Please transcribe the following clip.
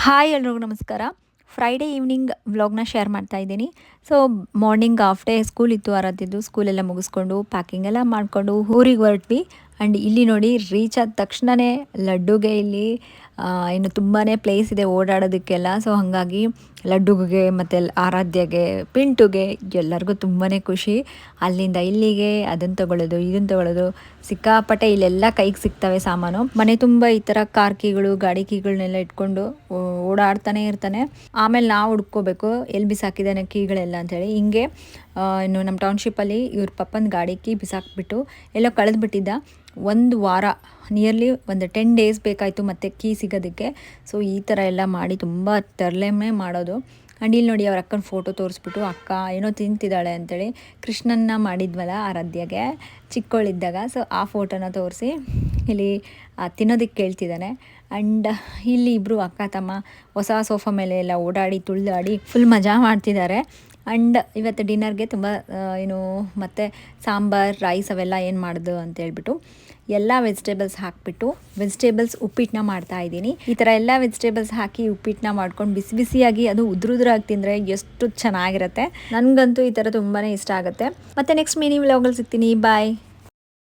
Hi ಎಲ್ರಿಗೂ ನಮಸ್ಕಾರ. Friday evening ವ್ಲಾಗ್ನ ಶೇರ್ ಮಾಡ್ತಾ ಇದ್ದೀನಿ. So morning half day school ಇತ್ತು ಆರಾಧ್ಯದ್ದು. ಸ್ಕೂಲೆಲ್ಲ ಮುಗಿಸ್ಕೊಂಡು ಪ್ಯಾಕಿಂಗ್ ಎಲ್ಲ ಮಾಡಿಕೊಂಡು ಊರಿಗೆ ಹೊರಟ್ವಿ. ಆ್ಯಂಡ್ ಇಲ್ಲಿ ನೋಡಿ ರೀಚ್ ಆದ ತಕ್ಷಣವೇ ಲಡ್ಡುಗೆ ಇಲ್ಲಿ ಇನ್ನು ತುಂಬಾ ಪ್ಲೇಸ್ ಇದೆ ಓಡಾಡೋದಕ್ಕೆಲ್ಲ. ಸೊ ಹಾಗಾಗಿ ಲಡ್ಡುಗೆ ಮತ್ತು ಆರಾಧ್ಯಗೆ ಪಿಂಟುಗೆ ಎಲ್ಲರಿಗೂ ತುಂಬಾ ಖುಷಿ. ಅಲ್ಲಿಂದ ಇಲ್ಲಿಗೆ ಅದನ್ನು ತೊಗೊಳ್ಳೋದು ಇದನ್ನು ತೊಗೊಳ್ಳೋದು ಸಿಕ್ಕಾಪಟ್ಟೆ ಇಲ್ಲೆಲ್ಲ ಕೈಗೆ ಸಿಗ್ತವೆ ಸಾಮಾನು. ಮನೆ ತುಂಬ ಈ ಥರ ಕಾರ್ ಕೀಗಳು ಗಾಡಿ ಕೀಗಳನ್ನೆಲ್ಲ ಇಟ್ಕೊಂಡು ಓಡಾಡ್ತಾನೆ ಇರ್ತಾನೆ. ಆಮೇಲೆ ನಾವು ಹುಡ್ಕೋಬೇಕು ಎಲ್ಲಿ ಬಿಸಾಕಿದ್ದಾನೆ ಕೀಗಳೆಲ್ಲ ಅಂಥೇಳಿ. ಹಿಂಗೆ ಇನ್ನು ನಮ್ಮ ಟೌನ್ಶಿಪ್ಪಲ್ಲಿ ಇವ್ರ ಪಪ್ಪನ ಗಾಡಿ ಕೀ ಬಿಸಾಕ್ಬಿಟ್ಟು ಎಲ್ಲೋ ಕಳೆದ್ಬಿಟ್ಟಿದ್ದ. ಒಂದು ವಾರ ನಿಯರ್ಲಿ ಒಂದು 10 ಡೇಸ್ ಬೇಕಾಯಿತು ಮತ್ತು ಕೀ ಸಿಗೋದಕ್ಕೆ. ಸೊ ಈ ಥರ ಎಲ್ಲ ಮಾಡಿ ತುಂಬ ತರಲೆಮೆ ಮಾಡೋದು. ಆ್ಯಂಡ್ ಇಲ್ಲಿ ನೋಡಿ ಅವ್ರ ಅಕ್ಕನ ಫೋಟೋ ತೋರಿಸ್ಬಿಟ್ಟು ಅಕ್ಕ ಏನೋ ತಿಂತಿದ್ದಾಳೆ ಅಂಥೇಳಿ ಕೃಷ್ಣನ್ನ ಮಾಡಿದ್ವಲ್ಲ ಆರಾಧ್ಯಗೆ ಚಿಕ್ಕವಳಿದ್ದಾಗ. ಸೊ ಆ ಫೋಟೋನ ತೋರಿಸಿ ಇಲ್ಲಿ ತಿನ್ನೋದಕ್ಕೆ ಕೇಳ್ತಿದ್ದಾನೆ. ಆ್ಯಂಡ್ ಇಲ್ಲಿ ಇಬ್ಬರು ಅಕ್ಕ ತಮ್ಮ ಹೊಸ ಸೋಫಾ ಮೇಲೆ ಎಲ್ಲ ಓಡಾಡಿ ತುಳಿದಾಡಿ ಫುಲ್ ಮಜಾ ಮಾಡ್ತಿದ್ದಾರೆ. ಆ್ಯಂಡ್ ಇವತ್ತು ಡಿನ್ನರ್ಗೆ ತುಂಬ ಮತ್ತು ಸಾಂಬಾರು ರೈಸ್ ಅವೆಲ್ಲ ಏನು ಮಾಡೋದು ಅಂತೇಳ್ಬಿಟ್ಟು ಎಲ್ಲ ವೆಜಿಟೇಬಲ್ಸ್ ಹಾಕಿಬಿಟ್ಟು ವೆಜಿಟೇಬಲ್ಸ್ ಉಪ್ಪಿಟ್ಟನ್ನ ಮಾಡ್ತಾಯಿದ್ದೀನಿ. ಈ ಥರ ಎಲ್ಲ ವೆಜಿಟೇಬಲ್ಸ್ ಹಾಕಿ ಉಪ್ಪಿಟ್ಟನ್ನ ಮಾಡ್ಕೊಂಡು ಬಿಸಿ ಬಿಸಿಯಾಗಿ ಅದು ಉದುರುದ್ರಾಗಿ ತಿಂದರೆ ಎಷ್ಟು ಚೆನ್ನಾಗಿರುತ್ತೆ. ನನಗಂತೂ ಈ ಥರ ತುಂಬಾ ಇಷ್ಟ ಆಗುತ್ತೆ. ಮತ್ತು ನೆಕ್ಸ್ಟ್ ಮಿನಿ ವ್ಲಾಗಲ್ಲಿ ಸಿಗ್ತೀನಿ. ಬಾಯ್.